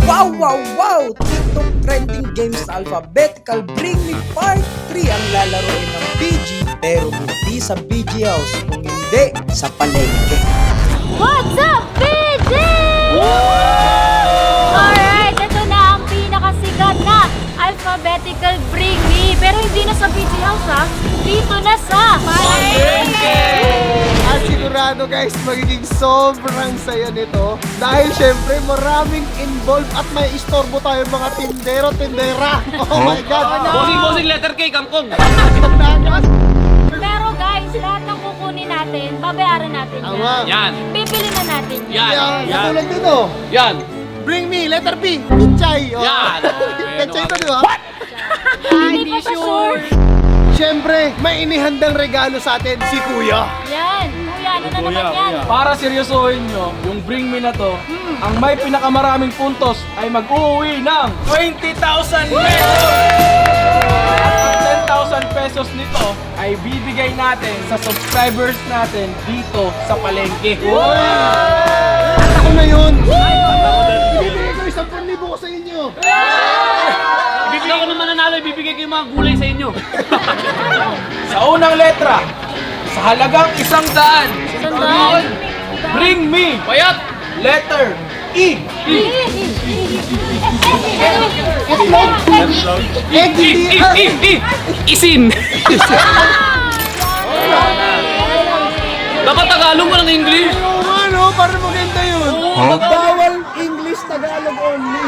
Wow, wow, wow! TikTok trending games sa Alphabetical Bring Me Part 3 ang lalaroin ng BG, pero hindi sa BG House, kung hindi sa palengke. What's up, BG? Alright, ito na ang pinakasikat na Alphabetical Bring Me. Pero hindi na sa BG House ha, dito na sa palengke. At sigurado guys, magiging sobrang saya nito. Dahil syempre maraming involved at may istorbo tayo mga tindero, tindera. Oh my God! Bossing letter K, kangkong. Pero guys, lahat ng kukunin natin, babayaran natin yan. Tama. Yan. Bibili na natin yan. Yan. Yan. Katulad dito. Yan. Bring me, letter B, Pichay. Oh. Yan. Pichay ito, di ba? Hindi pa sure. Syempre, may inihandang regalo sa atin si Kuya. Yan. Kuya, ano na naman yan? Para seryosohin nyo, yung Bring Me na to, ang may pinakamaraming puntos ay mag-uwi ng 20,000 pesos! At ang 10,000 pesos nito ay bibigay natin sa subscribers natin dito sa palengke. At ako na yun. Bibigay ko 10,000 ko sa inyo. Ibibigay ko naman nanalo, ibibigay ko yung mga gulay sa inyo. Sa unang letra, sa halagang 100, Sandaan. Bring Me! Payat! Letter E! Isin! Dapat Tagalog mo ng English. Oo nga, no? Para maganda yun. Bawal English, Tagalog only.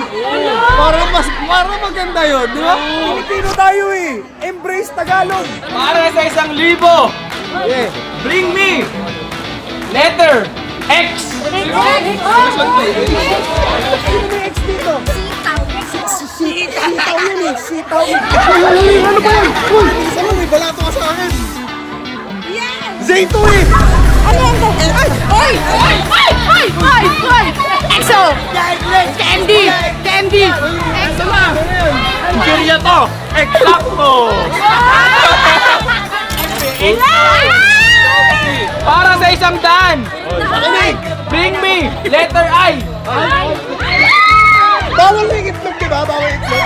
Para maganda yun, di ba? Pilipino tayo eh. Embrace Tagalog. Para sa 1,000, Yeah. Bring Me! Letter X! Sino may X dito? Sitaw yun eh. Sitaw. Ano ba yan? Uy, ano may balato ka sa akin? Zayto eh. Ano yan? Ay! EXO! Candy! Candy! EXO na! Kiriya to! Eksakto! Para sa 100! Bring Me! Letter I! Bawal na yung itlog, di ba? Bawal yung itlog.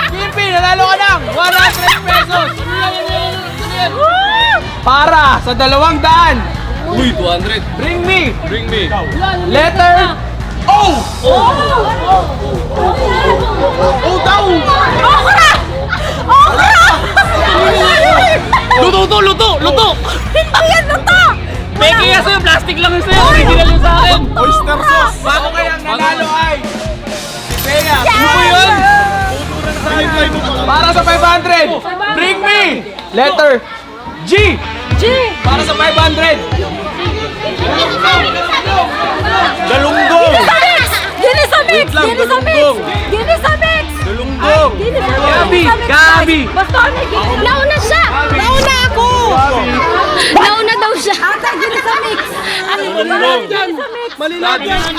Kimpi, nanalo ka ng 100 pesos! Para sa 200! Uy, 200. Bring Me! Bring me. Letter O! Oh, daw! Luto! Peke nga sa'yo, plastic lang yun sa'yo. Original yun sa akin. Oyster sauce! Bago kayang nanalo ay si Bea! Ano ba yun? Para sa 500! Bring Me! Letter G! Para sa 500! Galunggong! Ginis sa mix! Galunggong! Gabi! Gabi! Basta kami ginis. Nauna siya! Nauna ako! Nauna daw siya! Ata, ginis sa mix! Malilad yan!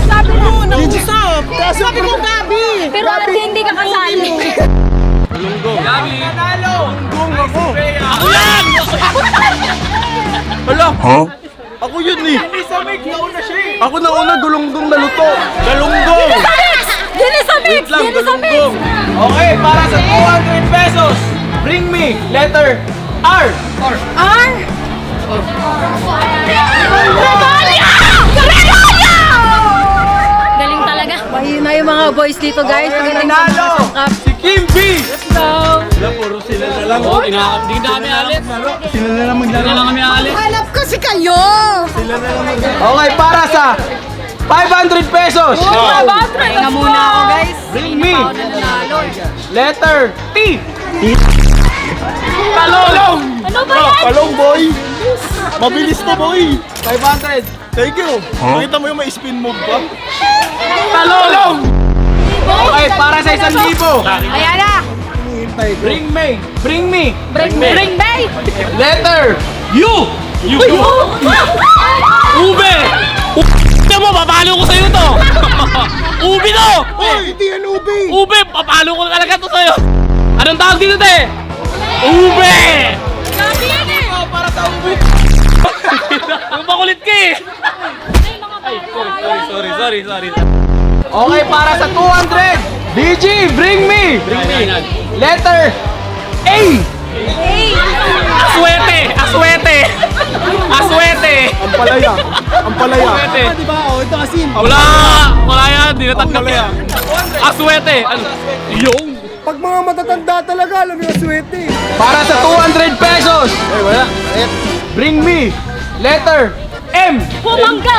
Sabi mo, nausap! Sabi mo, Gabi! Pero hindi ka kasali. Gabi! Nanalo! Galunggong ako! Ako yan! Hala! Ako yun eh! Hindi sa mix! Nauna siya eh! Ako na una gulungdong na luto! Galunggong! Ginis sa mix! Ginis sa mix! Okay, para sa 200 pesos, bring me letter R. R! Regalia! Regalia! Galing talaga. Mahina yung mga boys dito, guys. Pagdating sa mga Nanalo sangkap. si Kim B. Oo, hindi na kami alis. Hindi na lang kami alis. Hanap kasi kayo! Okay, para sa 500 pesos, Pahinga muna ako, guys. bring me letter T. Talong. Ano ba yan? Palong boy! Mabilis to boy! 500. Thank you! Nakita mo yung may spin move ba? Talong. Okay, para sa 1,000, Ayan na! bring me Bring Bay! letter U. Ube! Ube mo, papalo ko sa'yo to! Ube to! Hoy! Hindi yan ubi! Ube, papalo ko talaga to sa'yo! Anong tawag dito, te? Ube! Para sa ube. Ang makulit ka eh! Ay, mga bata. Sorry. Okay, para sa 200, BG, bring me letter A. Aswete. Ang palaya. Aswete. Diba? Ito asin. Wala yan, di natanggap yan. Aswete. Ano? Yung. Pag mga matatanda talaga, alam yung aswete. Para sa 200 pesos, Wala. bring me letter M. Mangga!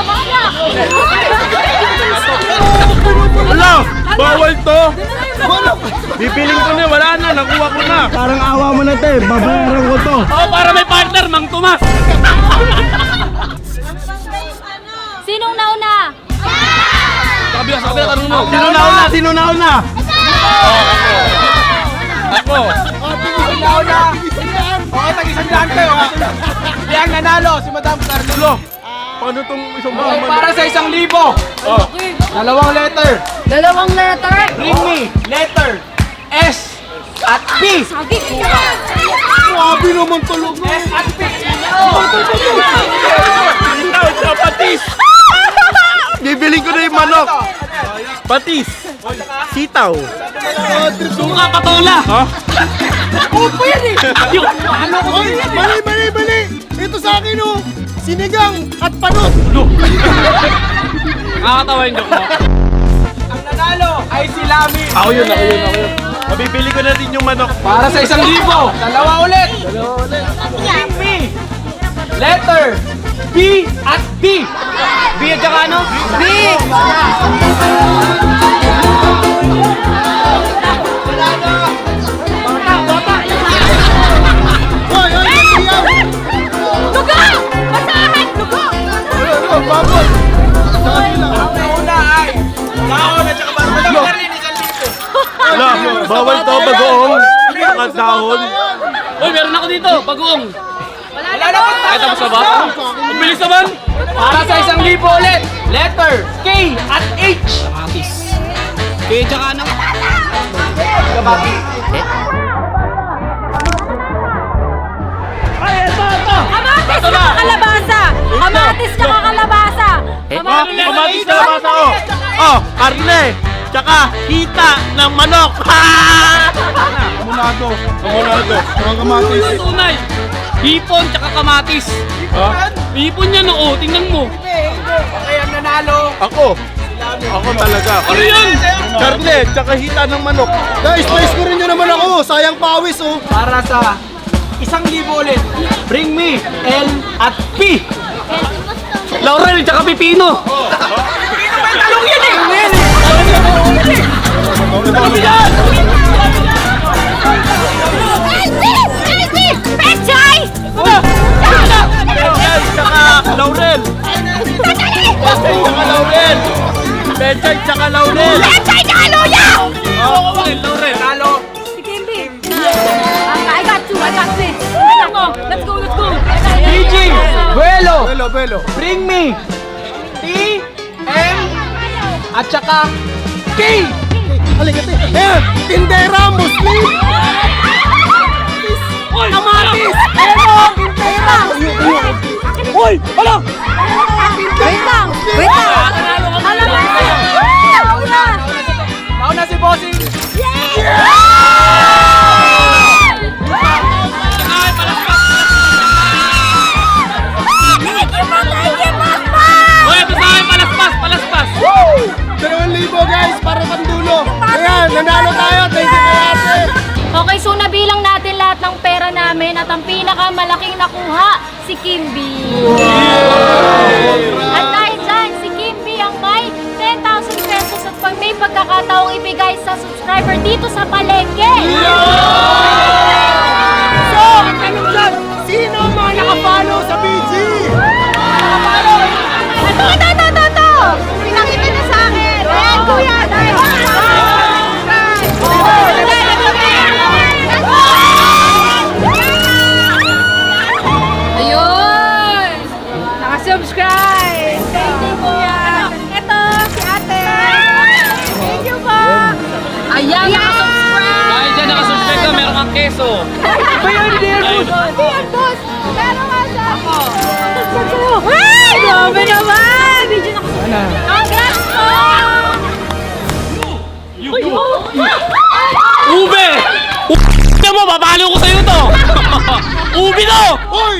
Ala! Bawal to! Bibiling ko na, wala na, nakuha ko na. Parang awa mo na te, babayaran ko to. Oo, para may partner, Mang Tomas. Sinong nauna? Sa kabila, tanong mo. Sino nauna? Ako. Okay, tag-isang daan kayo ha. Di ang nanalo, si Madam Cardulo. Paano tong isang Okay, para sa 1,000. Dalawang letter. Dalawang letter. Bring me letter S at P. Grabe naman tulog mo. S at P. Ikaw, sa patis. Bibiling ko na yung manok. Patis. Sitaw. Suka, patola. Ha? Upo yan eh. Mali. Ito sa akin oh. Sinigang at panot. Nakakatawa yung joke mo. Ang nanalo ay si Lami. Ako yun. Mabibili ko na din yung manok. Para sa 1,000. Dalawa ulit. Bring me letter B at B. B at saka ano? B. Babot. Ang una ay dahon at saka barbado. Wala, bawal to, bagoong. Mga dahon. Uy, meron ako dito, bagoong. Wala na pa. Ay, tapos na ba? Ang bilis naman. Para sa 1,000 ulit, letter K at H. Kaya tsaka ano? Kamatis Ito ka na. kalabasa! Kamatis ka kalabasa! Kamatis na basa ko. Oh, karne. Tsaka hita ng manok. Kamunado. Mga kamatis. Ang tunay. Hipon tsaka kamatis. Hipon yan, oo. Tingnan mo. Okay, ang nanalo. Ako talaga. Ano yan? Karne, tsaka hita ng manok. Guys, spice ko rin nyo naman ako. Sayang pawis oh. Para sa 1,000 ulit, bring me L at P. Laurel tsaka pipino. Talong yan eh! Ano yan? Pechay! Pechay tsaka laurel. Pechay tsaka laurel. Pechay ka luya! Oo, laurel. Nanalo. Si Kimby! I got this! Let's go! PG, Buelo, Belo. bring me T, M, at saka K. Halika te. Tindera, Muslim. Kamatis! Pero, pintera! Hoy, hala. Wait lang! Kalabasa! Una! Nauna si Bossing. Uy, ito sa akin, palaspas. 2,000 guys, para pandulo. Ayan, nanalo tayo. Thank you kay ate. Okay, so nabilang natin lahat ng pera namin at ang pinakamalaking nakuha, si Kimby. At dahil dyan, si Kimby ang may 10,000 pesos at pag may pagkakataong ibigay sa subscriber dito sa palengke. So, Ang tanong dyan, sino ang mga nakafollow sa BG? ito! Pinakita niya sa akin! Eh, kuya! Ayun! Nakasubscribe! Ube! Ube mo, papalo ko sa'yo to! Ube to! Uy!